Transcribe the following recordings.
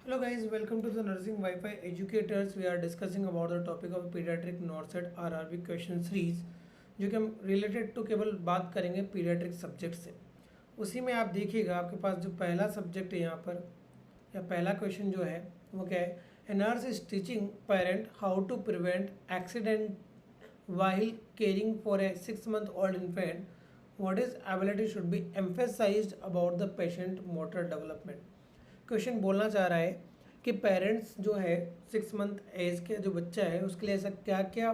Hello guys, welcome to the Nursing Wi-Fi Educators. We are discussing about the topic of pediatric NORCET RRB question series जो कि हम related to केवल बात करेंगे paediatric subject से। उसी में आप देखिएगा आपके पास जो पहला सब्जेक्ट है यहाँ पर या पहला क्वेश्चन जो है वो क्या है, a nurse is teaching parent how to prevent accident while caring for a 6 month old infant. What is ability should be emphasized about the patient motor development? Question बोलना चाह रहा है कि पेरेंट्स जो है 6 मंथ एज के जो बच्चा है उसके लिए ऐसा क्या क्या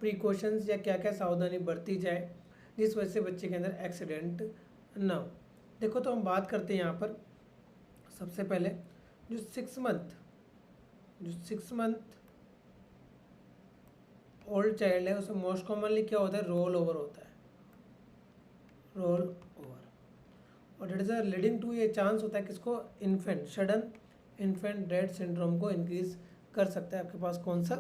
प्रिकॉशंस या क्या क्या सावधानी बरती जाए जिस वजह से बच्चे के अंदर एक्सीडेंट ना हो। देखो तो हम बात करते हैं यहाँ पर सबसे पहले जो 6 मंथ ओल्ड चाइल्ड है उसमें मोस्ट कॉमनली क्या होता है, रोल ओवर होता है, रोल ओवर। और that is a leading to, ये चांस होता है किसको, infant, sudden infant death syndrome को इंक्रीज कर सकता है आपके पास कौन सा,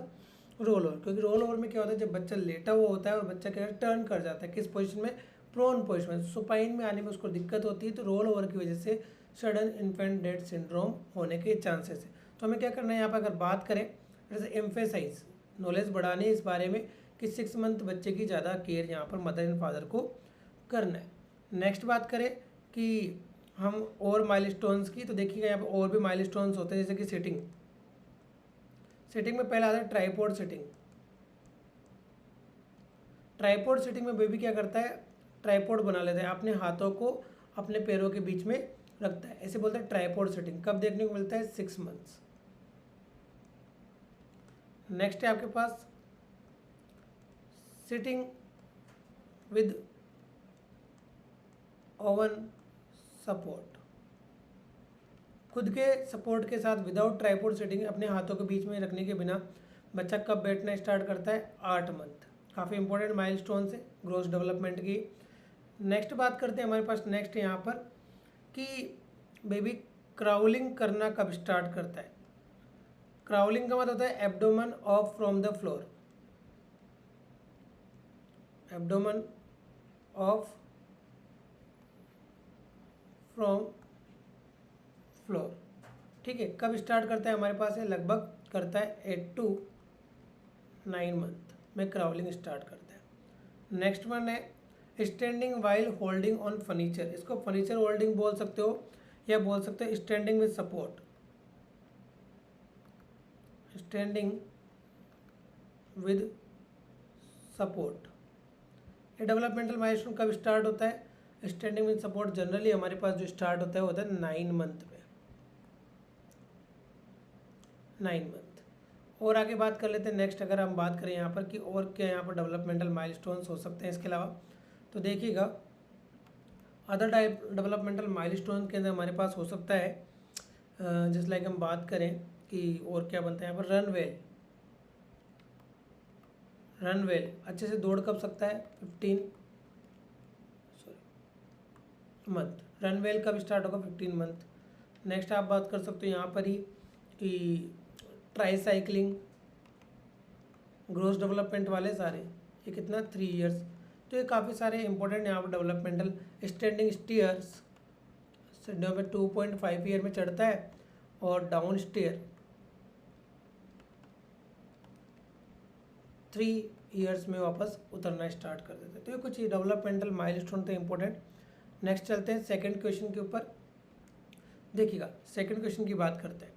रोल ओवर। क्योंकि रोल ओवर में क्या होता है, जब बच्चा लेटा हुआ होता है और बच्चा क्या टर्न कर जाता है किस पोजीशन में, प्रोन पोजीशन में, सुपाइन में आने में उसको दिक्कत होती है, तो रोल ओवर की वजह से सडन इन्फेंट डेथ सिंड्रोम होने के चांसेस है। तो हमें क्या करना है यहाँ पर, अगर बात करें जैसे एम्फेसाइज, नॉलेज बढ़ाने इस बारे में कि 6 मंथ बच्चे की ज़्यादा केयर यहाँ पर मदर एंड फादर को करना है। नेक्स्ट बात करें कि हम और माइलस्टोन्स की, तो देखिएगा यहाँ पर और भी माइलस्टोन्स होते हैं जैसे कि सिटिंग। सिटिंग में पहला आता है ट्राइपॉड सिटिंग। ट्राइपॉड सिटिंग में बेबी क्या करता है, ट्राइपॉड बना लेता है, अपने हाथों को अपने पैरों के बीच में रखता है, ऐसे बोलते हैं ट्राइपॉड सिटिंग। कब देखने को मिलता है, 6 मंथ्स। नेक्स्ट है आपके पास सिटिंग विद ओवन सपोर्ट। खुद के सपोर्ट के साथ विदाउट ट्राइपॉड सिटिंग, अपने हाथों के बीच में रखने के बिना बच्चा कब बैठना स्टार्ट करता है, 8 मंथ। काफ़ी इंपॉर्टेंट माइलस्टोन से ग्रोथ डेवलपमेंट की। नेक्स्ट बात करते हैं हमारे पास, नेक्स्ट यहाँ पर कि बेबी क्राउलिंग करना कब स्टार्ट करता है। क्राउलिंग का मतलब होता है abdomen of from the floor, abdomen of from floor. ठीक है, कब स्टार्ट करता है हमारे पास है, लगभग करता है 8 to 9 मंथ में क्राउलिंग स्टार्ट करता है। नेक्स्ट वन है standing while holding on furniture. इसको फर्नीचर होल्डिंग बोल सकते हो या बोल सकते हो standing with support, standing with support. ये डेवलपमेंटल माइलस्टोन कब स्टार्ट होता है, स्टैंडिंग विद सपोर्ट जनरली हमारे पास जो स्टार्ट होता है वो होता है 9 मंथ में, 9 मंथ। और आगे बात कर लेते हैं नेक्स्ट, अगर हम बात करें यहाँ पर कि और क्या यहाँ पर डेवलपमेंटल माइलस्टोन्स हो सकते हैं इसके अलावा, तो देखिएगा अदर टाइप डेवलपमेंटल माइलस्टोन के अंदर हमारे पास हो सकता है जस्ट लाइक हम बात करें कि और क्या बनता है यहाँ पर, रनवेल। रनवेल अच्छे से दौड़ कब सकता है, 15 मंथ। रनवेल कब स्टार्ट होगा, 15 मंथ। नेक्स्ट आप बात कर सकते हो यहाँ पर ही कि ट्राईसाइक्लिंग, ग्रोथ डेवलपमेंट वाले सारे, ये कितना, 3 इयर्स। तो ये काफ़ी सारे इंपॉर्टेंट यहाँ पर डेवलपमेंटल। स्टैंडिंग स्टीयर्स, सीढ़ियों में 2.5 ईयर में चढ़ता है और डाउन स्टेयर 3 इयर्स में वापस उतरना स्टार्ट कर देते हैं। तो ये कुछ डेवलपमेंटल माइलस्टोन थे इंपॉर्टेंट। नेक्स्ट चलते हैं सेकंड क्वेश्चन के ऊपर। देखिएगा सेकंड क्वेश्चन की बात करते हैं।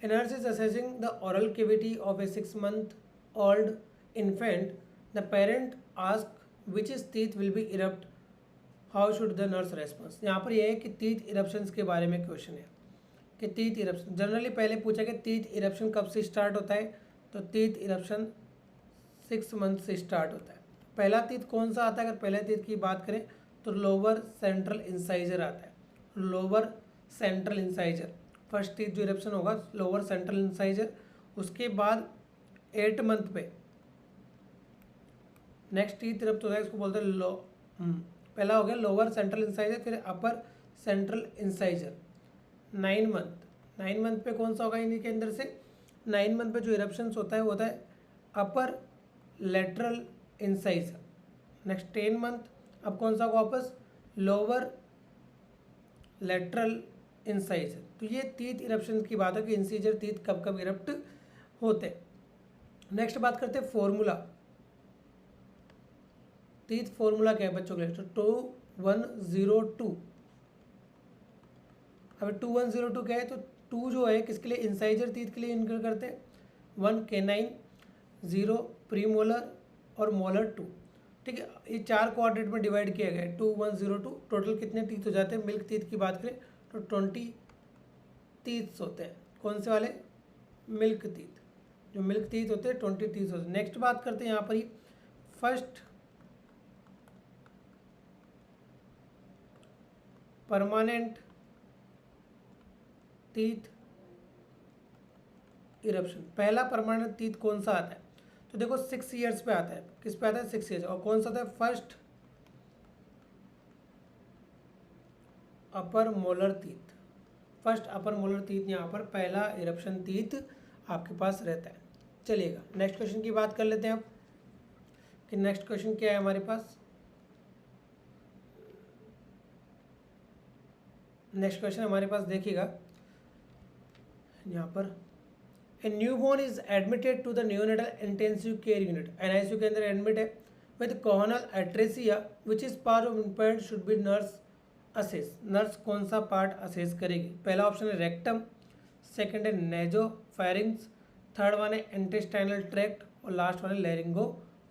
A nurse is assessing the oral cavity of a 6-month-old infant. The parent asks which teeth will be erupt. How should the nurse respond? यहाँ पर यह है कि टीथ इरप्शंस के बारे में क्वेश्चन है कि टीथ इरप्शन जनरली पहले पूछा कि टीथ इरप्शन कब से स्टार्ट होता है, तो टीथ इरप्शन 6 मंथ से स्टार्ट होता है। पहला टीथ कौन सा आता है, अगर पहले टीथ की बात करें तो लोअर सेंट्रल इंसाइजर आता है, lower central incisor. First teeth जो इरप्शन होगा लोअर सेंट्रल इंसाइजर, उसके बाद 8 मंथ पे नेक्स्ट टीथ इरप्ट होता है, इसको बोलते हैं पहला हो गया लोअर सेंट्रल इंसाइजर, फिर अपर सेंट्रल इंसाइजर। 9 मंथ, 9 मंथ पे कौन सा होगा इनके अंदर से, 9 मंथ पे जो इरप्शंस होता है वो होता है अपर लेटरल इंसाइजर। नेक्स्ट 10 मंथ, अब कौन सा वापस, लोअर लेटरल इंसाइजर। तो ये टीथ इरप्शन की बात है कि इंसीजर टीथ कब कब इरप्ट होते हैं। नेक्स्ट बात करते हैं फॉर्मूला। टीथ फॉर्मूला क्या है बच्चों के लिए? तो 2102। अब 2102 क्या है? तो 2 जो है किसके लिए? इंसाइजर टीथ के लिए इंक्लूड करते हैं। 1 कैनाइन, 0 प्रीमोलर और मोलर 2। ठीक है, ये 4 क्वाड्रेंट में डिवाइड किया गया है। 2102 टोटल कितने टीथ हो जाते हैं? मिल्क टीथ की बात करें तो 20 टीथ्स होते हैं। कौन से वाले? Milk teeth. जो मिल्क टीथ होते हैं 20 टीथ होते हैं। नेक्स्ट बात करते हैं यहाँ पर ही फर्स्ट परमानेंट टीथ इरप्शन। पहला परमानेंट टीथ कौन सा आता है? तो देखो 6 ईयर्स पे आता है। किस पे आता है? 6 ईयर्स। और कौन सा आता है? फर्स्ट अपर मोलर टीथ। फर्स्ट अपर मोलर टीथ यहाँ पर पहला इरप्शन टीथ आपके पास रहता है। चलिएगा नेक्स्ट क्वेश्चन की बात कर लेते हैं अब कि नेक्स्ट क्वेश्चन क्या है हमारे पास। नेक्स्ट क्वेश्चन हमारे पास देखिएगा यहाँ पर, a newborn is admitted to the neonatal intensive care unit. NICU के अंदर एडमिट है with coronal atresia which is part of impaired should be nurse assess. Nurse कौन सा पार्ट असेस करेगी? पहला ऑप्शन है रेक्टम, सेकंड है नेजो फेरिंग्स, थर्ड वन है इंटेस्टाइनल ट्रैक्ट और लास्ट वन है लैरिंगो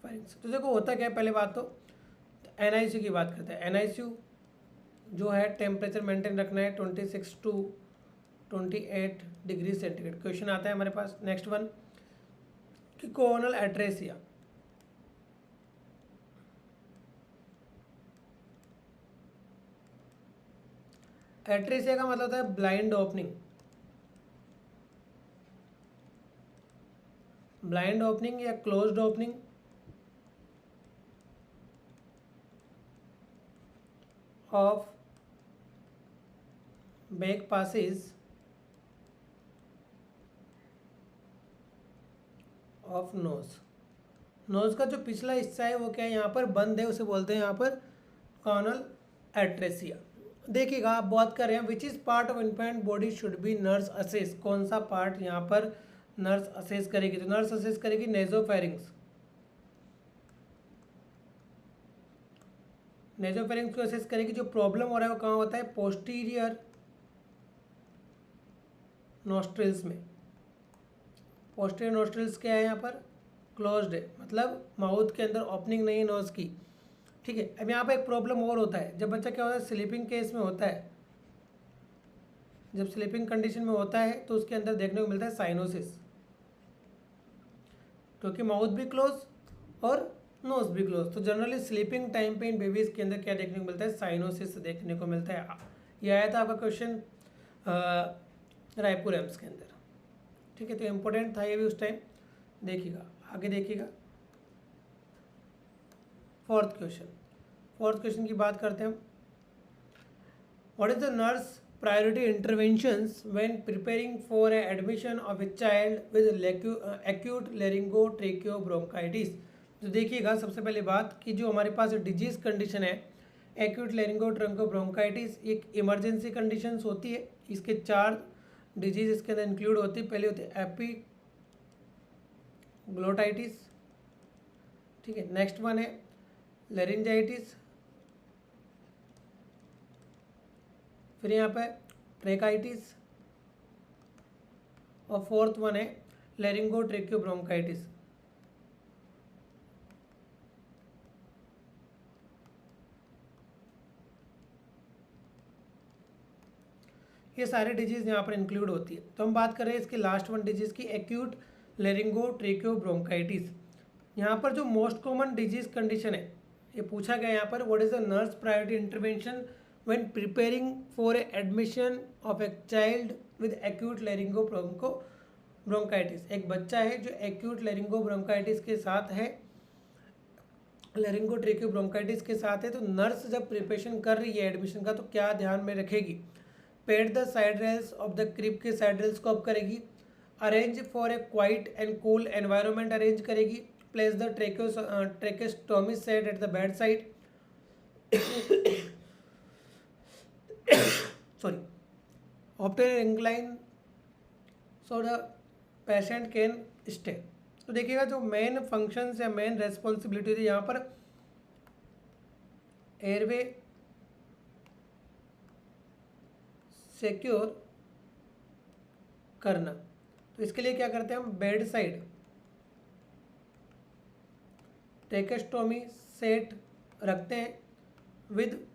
फेरिंग्स। तो देखो होता क्या है, पहले बात तो एनआईसीयू की बात करते हैं। एनआईसीयू जो है टेम्परेचर मेंटेन रखना है 26 टू 28 डिग्री सेंटीग्रेड। क्वेश्चन आता है हमारे पास नेक्स्ट वन कि कोरोनल एट्रेसिया, एट्रेसिया का मतलब होता है ब्लाइंड ओपनिंग। ब्लाइंड ओपनिंग या closed opening of back passage of nose. Nose का जो पिछला हिस्सा है वो क्या है? यहाँ पर बंद है, उसे बोलते हैं यहाँ पर कॉर्नल एट्रेसिया। देखिएगा आप बात कर रहे हैं विच is part of infant body should be nurse assess. कौन सा पार्ट यहाँ पर नर्स असेस करेगी? तो नर्स असेस करेगी नेजोफेरिंग्स। नेजोफेरिंग्स को असेस करेगी। जो प्रॉब्लम हो रहा है वो कहाँ होता है? पोस्टीरियर नोस्ट्रिल्स में। पोस्टीरियर नोस्ट्रिल्स क्या है? यहाँ पर क्लोज्ड है, मतलब माउथ के अंदर ओपनिंग नहीं है नोज की। ठीक है, अब यहाँ पर एक प्रॉब्लम और होता है जब बच्चा क्या होता है? स्लीपिंग केस में होता है। जब स्लीपिंग कंडीशन में होता है तो उसके अंदर देखने को मिलता है साइनोसिस, क्योंकि माउथ भी क्लोज और नोज भी क्लोज। तो जनरली स्लीपिंग टाइम पे इन बेबीज के अंदर क्या देखने को मिलता है? साइनोसिस देखने को मिलता है। ये आया था आपका क्वेश्चन रायपुर एम्स के अंदर। ठीक है, तो इम्पोर्टेंट था ये भी उस टाइम। देखिएगा आगे देखिएगा फोर्थ क्वेश्चन की बात करते हैं हम। What is the nurse priority interventions when preparing for a admission of a child with acute laryngotracheobronchitis। तो देखिएगा सबसे पहले बात कि जो हमारे पास डिजीज कंडीशन है एक्यूट लैरिंगोट्रंकोब्रोंकाइटिस, एक इमरजेंसी कंडीशंस होती है। इसके 4 डिजीज इसके अंदर इंक्लूड होती है। पहले होती है एपिग्लोटाइटिस, ठीक है। नेक्स्ट वन है लैरिंजाइटिस, फिर यहाँ पे ट्रेकाइटिस और फोर्थ वन है लैरिंगोट्रेकियोब्रोंकाइटिस। ये सारे डिजीज यहाँ पर इंक्लूड होती है। तो हम बात कर रहे हैं इसकी लास्ट वन डिजीज की, एक्यूट लैरिंगोट्रेकियोब्रोंकाइटिस। यहाँ पर जो मोस्ट कॉमन डिजीज कंडीशन है ये पूछा गया यहाँ पर, what is the nurse priority intervention when preparing for a admission of a child with acute laryngobronchitis। एक बच्चा है जो acute laryngobronchitis के साथ है, laryngobronchitis के साथ है, तो नर्स जब प्रिपरेशन कर रही है एडमिशन का तो क्या ध्यान में रखेगी? Pad the side rails of the crib के साइड रेल्स को अप करेगी, arrange for a quiet and cool environment arrange करेगी, place the tracheostomy set at the bed side, sorry, obtain incline so the patient can stay. तो देखिएगा जो main functions या main responsibility थी यहाँ पर एयरवे सिक्योर करना। तो इसके लिए क्या करते हैं हम, बेड साइड ट्रेकेस्टोमी सेट रखते हैं विद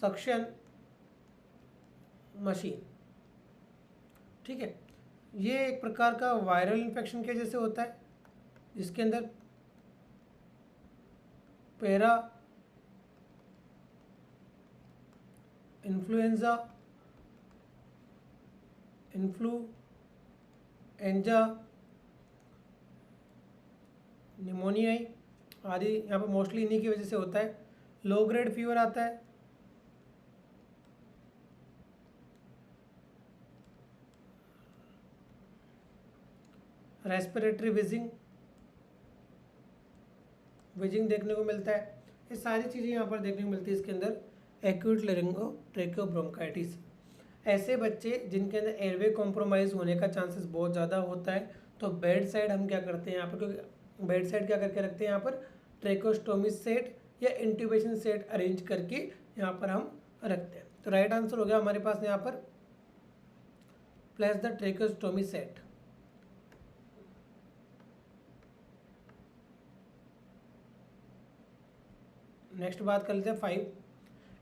सक्शन मशीन। ठीक है, ये एक प्रकार का वायरल इन्फेक्शन के जैसे होता है जिसके अंदर पैरा इन्फ्लुएंजा, इन्फ्लुएंजा, निमोनिया आदि यहाँ पर मोस्टली इन्हीं की वजह से होता है। लो ग्रेड फीवर आता है, रेस्पिरेटरी विजिंग देखने को मिलता है। ये सारी चीज़ें यहाँ पर देखने को मिलती है इसके अंदर। एक्यूट लेरिंगो ट्रेकोब्रोंकाइटिस, ऐसे बच्चे जिनके अंदर एयरवे कॉम्प्रोमाइज़ होने का चांसेस बहुत ज़्यादा होता है, तो बेड साइड हम क्या करते हैं यहाँ पर, क्योंकि बेड साइड क्या करके रखते हैं यहाँ पर, ट्रेकोस्टोमी सेट या इंट्यूबेशन सेट अरेंज करके यहाँ पर हम रखते हैं। तो राइट आंसर हो गया हमारे पास यहाँ पर place the tracheostomy set. Next बात कर लेते हैं 5।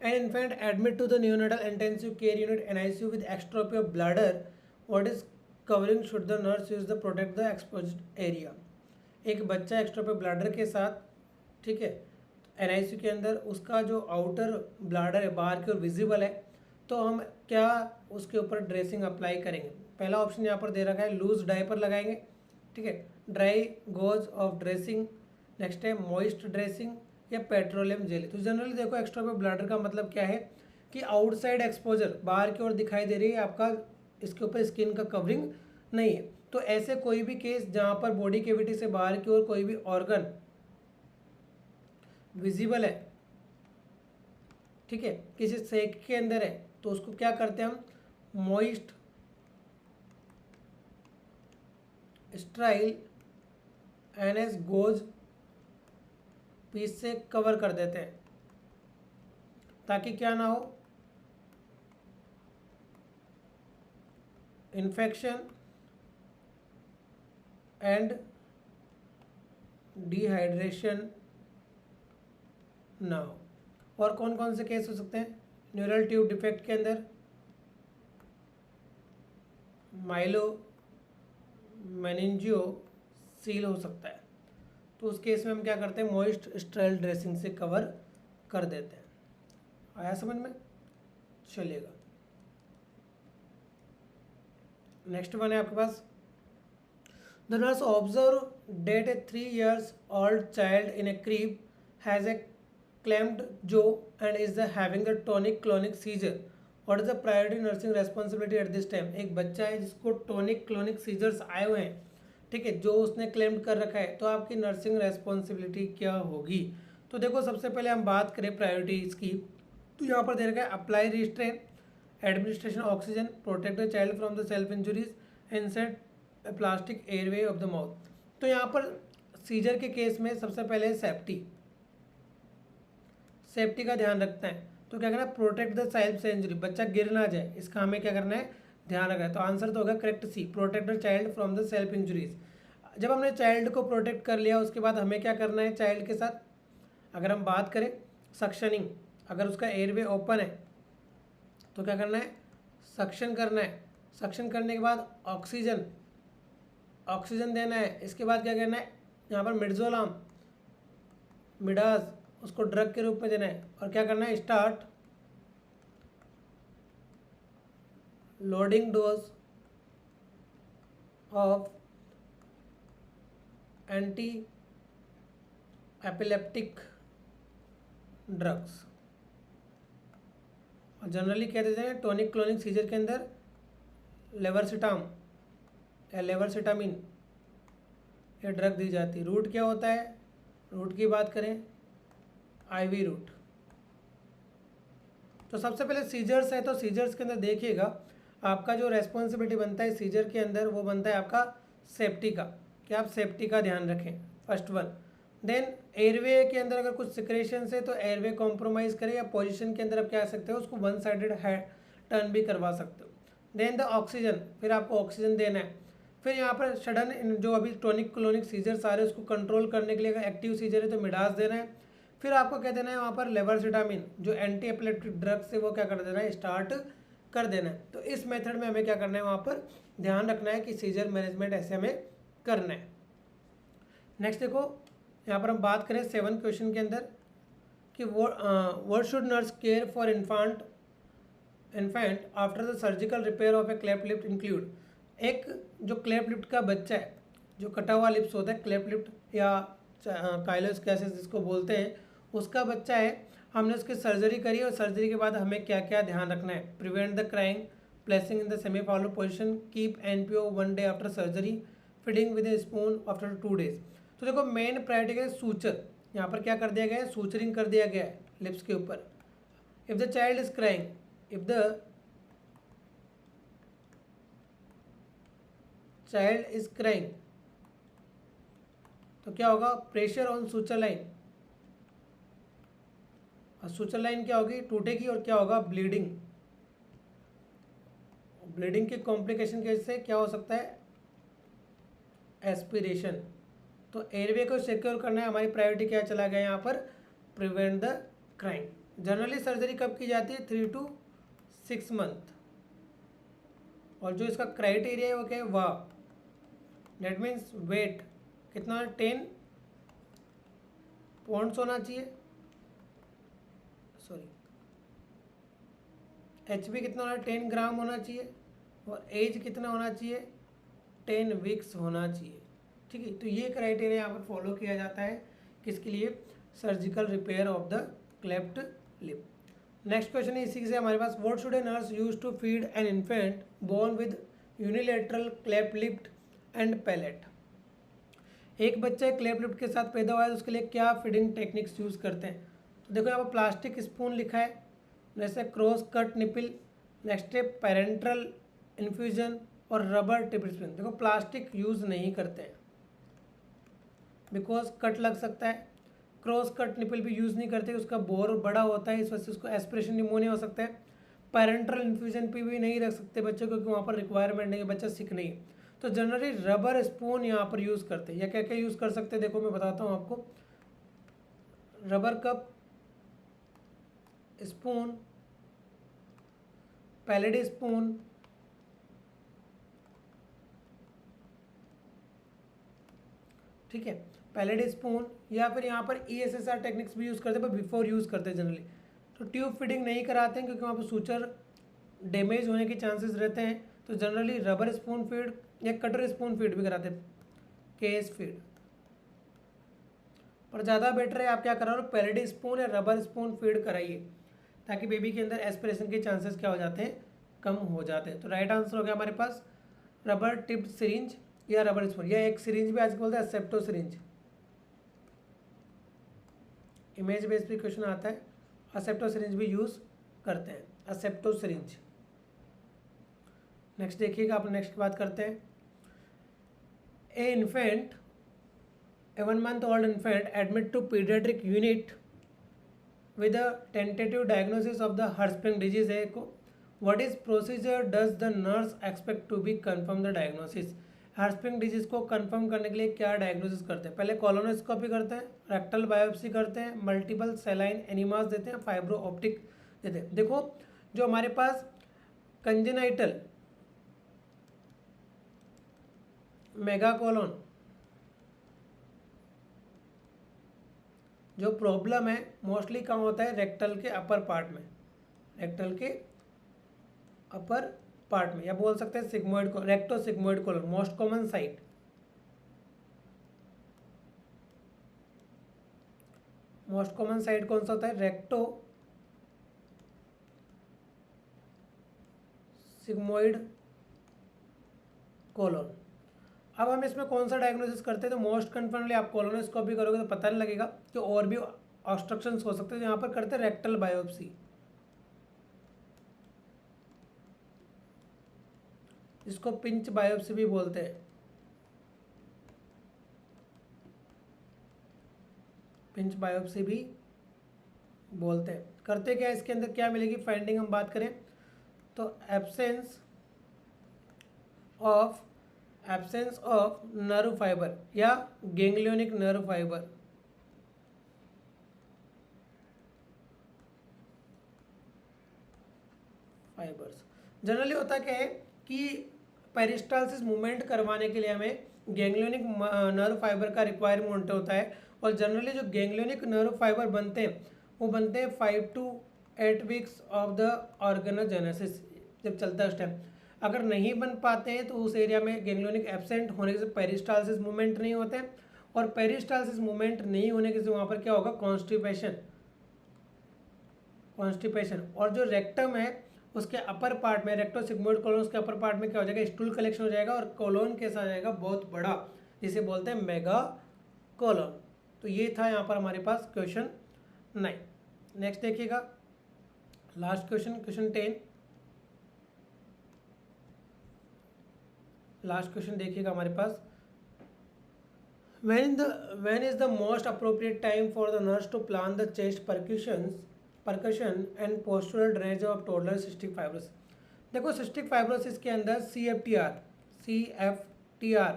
An infant admit to the neonatal intensive care unit NICU with exstrophy of bladder, what is covering should the nurse use the protect the exposed area. एक बच्चा एक्स्ट्रोपी of bladder के साथ, ठीक है, NICU के अंदर उसका जो आउटर ब्लैडर है बाहर की ओर विजिबल है, तो हम क्या उसके ऊपर ड्रेसिंग अप्लाई करेंगे। पहला ऑप्शन यहाँ पर दे रखा है लूज डायपर लगाएंगे, ठीक है, dry goes off dressing, next है मॉइस्ट ड्रेसिंग या पेट्रोलियम जेली। तो जनरली देखो एक्स्ट्रोपी ब्लैडर का मतलब क्या है कि आउटसाइड एक्सपोजर बाहर की ओर दिखाई दे रही है, आपका इसके ऊपर स्किन का कवरिंग नहीं है। तो ऐसे कोई भी केस जहाँ पर बॉडी कैविटी से बाहर की ओर कोई भी ऑर्गन विजिबल है, ठीक है, किसी सेक के अंदर है, तो उसको क्या करते हैं हम, moist sterile NS gauze piece से कवर कर देते हैं ताकि क्या ना हो, इन्फेक्शन एंड डिहाइड्रेशन ना हो। और कौन कौन से केस हो सकते हैं, न्यूरल ट्यूब डिफेक्ट के अंदर माइलो मेनिंजियो सील हो सकता है, तो उस केस में हम क्या करते हैं, मॉइस्ट स्ट्राइल ड्रेसिंग से कवर कर देते हैं। आया समझ में, चलिएगा नेक्स्ट वन है आपके पास, the nurse observe that a 3 years old child in a crib has a clamped jaw and is having a tonic clonic seizure, what is the priority nursing responsibility at this time। एक बच्चा है जिसको tonic clonic seizures आए हुए हैं, ठीक है, जो उसने क्लेम्ड कर रखा है, तो आपकी नर्सिंग रेस्पॉन्सिबिलिटी क्या होगी। तो देखो सबसे पहले हम बात करें प्रायोरिटीज़ की, तो यहाँ पर दे रखा है apply restrain, administration oxygen, protect the child from the self injuries, insert plastic airway of the mouth. तो यहाँ पर सीजर के केस में सबसे पहले सेफ्टी का ध्यान रखना है। तो क्या करना है, प्रोटेक्ट द चाइल्ड से इंजरी, बच्चा गिर ना जाए, इसका हमें क्या करना है, ध्यान रखना है। तो आंसर तो होगा correct C, protect the child from the self injuries. जब हमने चाइल्ड को प्रोटेक्ट कर लिया, उसके बाद हमें क्या करना है चाइल्ड के साथ, अगर हम बात करें सक्शनिंग, अगर उसका एयरवे ओपन है तो क्या करना है, सक्शन करना है। सक्शन करने के बाद ऑक्सीजन देना है। इसके बाद क्या करना है, यहाँ पर मिडजोलाम, मिडाज, उसको ड्रग के रूप में देना है। और क्या करना है, start loading dose of anti epileptic drugs. और जनरली क्या देते हैं, टोनिक क्लोनिक सीजर के अंदर लेवरसिटाम या लेवरसिटामिन ये ड्रग दी जाती है। रूट क्या होता है, रूट की बात करें IV रूट। तो सबसे पहले सीजर्स है, तो सीजर्स के अंदर देखिएगा आपका जो रेस्पॉन्सिबिलिटी बनता है सीजर के अंदर वो बनता है आपका सेफ्टी का, कि आप सेफ्टी का ध्यान रखें, फर्स्ट वन। देन एयरवे के अंदर अगर कुछ सिक्रेशन है तो एयरवे कॉम्प्रोमाइज़ करें, या पोजीशन के अंदर आप क्या कर सकते हो उसको वन साइडेड टर्न भी करवा सकते हो। देन द ऑक्सीजन, फिर आपको ऑक्सीजन देना है। फिर यहाँ पर सडन जो अभी टोनिक क्लोनिक सीजर्स आ रहे हैं उसको कंट्रोल करने के लिए अगर एक्टिव सीजर है तो मिडास देना है। फिर आपको क्या देना है वहाँ पर लेवरसिटामिन जो एंटी एपिलेप्टिक ड्रग्स है वो क्या कर देना है, स्टार्ट कर देना है। तो इस मेथड में हमें क्या करना है, वहाँ पर ध्यान रखना है कि सीजर मैनेजमेंट ऐसे हमें करना है। नेक्स्ट देखो यहाँ पर हम बात करें 7 क्वेश्चन के अंदर कि what should nurse care for infant after the surgical repair of A cleft lip include. एक जो क्लेफ्ट लिप का बच्चा है, जो कटा हुआ लिप्स होता है क्लेफ्ट लिप या काइलोस्केसिस जिसको बोलते हैं, उसका बच्चा है, हमने उसकी सर्जरी करी और सर्जरी के बाद हमें क्या क्या ध्यान रखना है। Prevent the crying, placing in the semi follow position, keep NPO 1 day after surgery, feeding with A spoon after 2 days. तो देखो मेन प्रायोरिटी है सूचर, यहाँ पर क्या कर दिया गया है, सूचरिंग कर दिया गया है लिप्स के ऊपर। If the child is crying, if the child is crying तो क्या होगा, प्रेशर ऑन सूचर लाइन, और सूचर लाइन क्या होगी, टूटेगी, और क्या होगा, ब्लीडिंग। ब्लीडिंग के कॉम्प्लिकेशन के से क्या हो सकता है, एस्पिरेशन। तो एयरवे को सिक्योर करना है, हमारी प्रायोरिटी क्या चला गया यहाँ पर, prevent the crime. Generally surgery कब की जाती है, 3 to 6 मंथ, और जो इसका क्राइटेरिया है वो क्या है, वाह, डेट मीन्स वेट कितना, 10 पॉइंट्स होना चाहिए, सॉरी HB कितना होना, 10 ग्राम होना चाहिए, और एज कितना होना चाहिए, 10 वीक्स होना चाहिए। ठीक है, तो ये क्राइटेरिया यहाँ पर फॉलो किया जाता है किसके लिए, surgical repair of the cleft lip. Next question है इसी से हमारे पास, what should a nurse use to feed an infant born with unilateral cleft lip and palate. एक बच्चा क्लेफ्ट लिप के साथ पैदा हुआ है, उसके लिए क्या फीडिंग टेक्निक्स यूज़ करते हैं। तो देखो यहाँ पर प्लास्टिक स्पून लिखा है, जैसे क्रॉस कट निपिल, नेक्स्ट है पेरेंट्रल इन्फ्यूजन, और रबर टिप स्पून। देखो प्लास्टिक यूज़ नहीं करते हैं बिकॉज कट लग सकता है, क्रॉस कट निपल भी यूज़ नहीं करते, उसका बोर बड़ा होता है, इस वजह से उसको एस्पिरेशन निमोनिया हो सकता है। पेरेंट्रल इन्फ्यूजन पे भी नहीं रख सकते बच्चों को, क्योंकि वहाँ पर रिक्वायरमेंट नहीं है, बच्चा सिक नहीं है। तो जनरली रबर स्पून यहाँ पर यूज़ करते हैं। या क्या क्या यूज़ कर सकते हैं, देखो मैं बताता हूँ आपको, rubber cup, spoon, palate spoon, ठीक है, पैलेट स्पून, या फिर यहाँ पर ESSR टेक्निक्स भी यूज़ करते हैं, पर बिफोर यूज़ करते हैं जनरली। तो ट्यूब फीडिंग नहीं कराते हैं क्योंकि वहाँ पर सूचर डैमेज होने के चांसेस रहते हैं, तो जनरली रबर स्पून फीड या कटर स्पून फीड भी कराते हैं, केस फीड। पर ज़्यादा बेटर है आप क्या करा रहे हो, पैलेट स्पून या रबर स्पून फीड कराइए, ताकि बेबी के अंदर एस्पिरेशन के चांसेस क्या हो जाते हैं, कम हो जाते हैं। तो राइट आंसर हो गया हमारे पास रबर टिप्ड सिरिंज या रबर स्पून, या एक सिरिंज भी आज बोलते हैं एसेप्टो सिरिंज, इमेज बेस्ड भी क्वेश्चन आता है, एसेप्टो सिरिंज भी यूज़ करते हैं, एसेप्टो सिरिंज। नेक्स्ट देखिएगा, आप नेक्स्ट बात करते हैं, ए infant, A 1 month old infant admit to pediatric unit with a tentative diagnosis of the Herpes disease echo. What is procedure does the nurse expect to be confirm the diagnosis? Herpes disease को confirm करने के लिए क्या diagnosis करते हैं, पहले colonoscopy करते हैं, रेक्टल बायोप्सी करते हैं, मल्टीपल सेलाइन एनिमास देते हैं, फाइब्रो ऑप्टिक देते हैं। देखो जो हमारे पास कंजेनाइटल मेगाकोलोन जो प्रॉब्लम है मोस्टली कहाँ होता है, रेक्टल के अपर पार्ट में, रेक्टल के अपर पार्ट में, या बोल सकते हैं सिग्मोइड को, recto sigmoid colon most common site. Most common site कौन सा होता है, रेक्टो सिग्मोइड कोलन। अब हम इसमें कौन सा डायग्नोसिस करते हैं, तो मोस्ट कन्फर्मली आप कोलोनोस्कोपी करोगे तो पता नहीं लगेगा कि और भी ऑब्स्ट्रक्शंस हो सकते हैं, यहाँ पर करते हैं रेक्टल बायोप्सी। जिसको पिंच बायोप्सी भी बोलते हैं, पिंच बायोप्सी भी बोलते हैं। करते क्या इसके अंदर क्या मिलेगी फाइंडिंग हम बात करें तो एब्सेंस ऑफ नर्व फाइबर या ganglionic nerve fibre, fibres. Generally होता क्या है कि पेरिस्टालसिस मूवमेंट करवाने के लिए हमें गैंग्लियोनिक नर्व फाइबर का रिक्वायरमेंट होता है, और जनरली जो गैंग्लियोनिक नर्व फाइबर बनते हैं वो बनते हैं 5 to 8 weeks of the organogenesis, जब चलता है उस टाइम। अगर नहीं बन पाते हैं तो उस एरिया में गैंग्लियोनिक एब्सेंट होने से पेरिस्टालसिस मूवमेंट नहीं होते हैं, और पेरिस्टालसिस मूवमेंट नहीं होने के वहाँ पर क्या होगा कॉन्स्टिपेशन, और जो रेक्टम है उसके अपर पार्ट में, रेक्टोसिग्मोइड कोलोन, उसके अपर पार्ट में क्या हो जाएगा स्टूल कलेक्शन हो जाएगा, और कोलोन कैसा आ जाएगा बहुत बड़ा, जिसे बोलते हैं मेगा कोलोन। तो ये था यहाँ पर हमारे पास क्वेश्चन 9। नेक्स्ट देखिएगा last question, question 10। Last question देखिएगा हमारे पास, when is the most appropriate time for the nurse to plan the chest percussion and postural drainage of toddler cystic fibrosis। देखो सिस्टिक फाइब्रोसिस के अंदर CFTR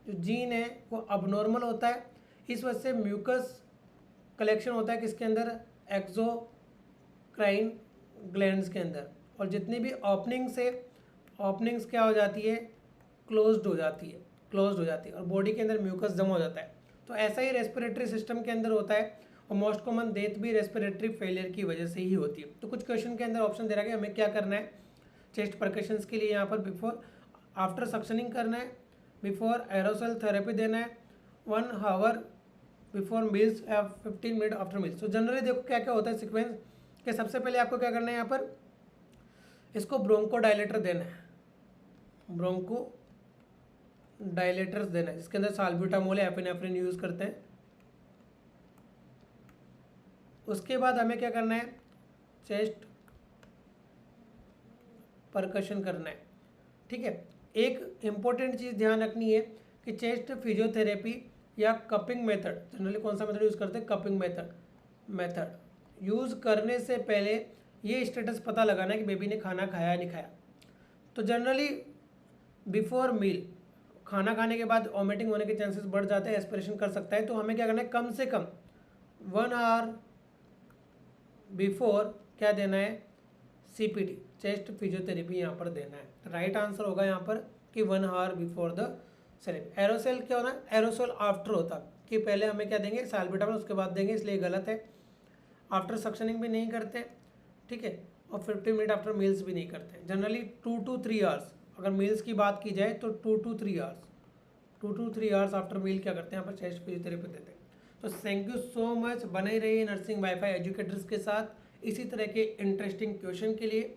जो gene है वो abnormal होता है, इस वजह से म्यूकस कलेक्शन होता है किसके अंदर, एक्सोक्राइन ग्लैंड्स के अंदर, और जितनी भी ओपनिंग्स क्या हो जाती है क्लोज्ड हो जाती है, और बॉडी के अंदर म्यूकस जमा हो जाता है। तो ऐसा ही रेस्पिरेटरी सिस्टम के अंदर होता है, और मोस्ट कॉमन डेथ भी रेस्पिरेटरी फेलियर की वजह से ही होती है। तो कुछ क्वेश्चन के अंदर ऑप्शन दे रहा है कि हमें क्या करना है चेस्ट परकशंस के लिए, यहाँ पर आफ्टर सक्शनिंग करना है, बिफोर एरोसल थेरेपी देना है, 1 आवर बिफोर मील्स या 15 मिनट आफ्टर मील्स। तो जनरली देखो क्या क्या होता है सीक्वेंस कि सबसे पहले आपको क्या करना है, यहाँ पर इसको ब्रोंको डायलेटर देना है, ब्रोंको डायलेटर्स देना है, जिसके अंदर साल्ब्यूटामोल या एपिनेफ्रिन यूज़ करते हैं। उसके बाद हमें क्या करना है चेस्ट परकशन करना है, ठीक है। एक इम्पोर्टेंट चीज़ ध्यान रखनी है कि चेस्ट फिजियोथेरेपी या कपिंग मेथड, जनरली कौन सा मेथड यूज़ करते हैं, कपिंग मेथड यूज़ करने से पहले ये स्टेटस पता लगाना है कि बेबी ने खाना खाया या नहीं खाया। तो जनरली बिफोर मील, खाना खाने के बाद वॉमिटिंग होने के चांसेस बढ़ जाते हैं, एस्पिरेशन कर सकता है। तो हमें क्या करना है कम से कम 1 आवर बिफोर क्या देना है CPT, चेस्ट फिजियोथेरेपी यहाँ पर देना है। राइट आंसर होगा यहाँ पर कि 1 आवर बिफोर द सेरेपी। एरोसेल क्या होना है, एरोसेल आफ्टर होता कि पहले हमें क्या देंगे साल्ब्यूटामोल, उसके बाद देंगे, इसलिए गलत है। आफ्टर सक्शनिंग भी नहीं करते, ठीक है, और 15 मिनट आफ्टर मील्स भी नहीं करते। जनरली 2 to 3 आवर्स, अगर मील्स की बात की जाए तो 2 to 3 आवर्स आफ्टर मील क्या करते हैं यहाँ पर चेस्ट फिजियोथेरेपी देते हैं। तो थैंक यू सो मच, बने रहिए नर्सिंग वाईफाई एजुकेटर्स के साथ इसी तरह के इंटरेस्टिंग क्वेश्चन के लिए।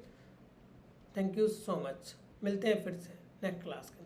थैंक यू सो मच, मिलते हैं फिर से नेक्स्ट क्लास के।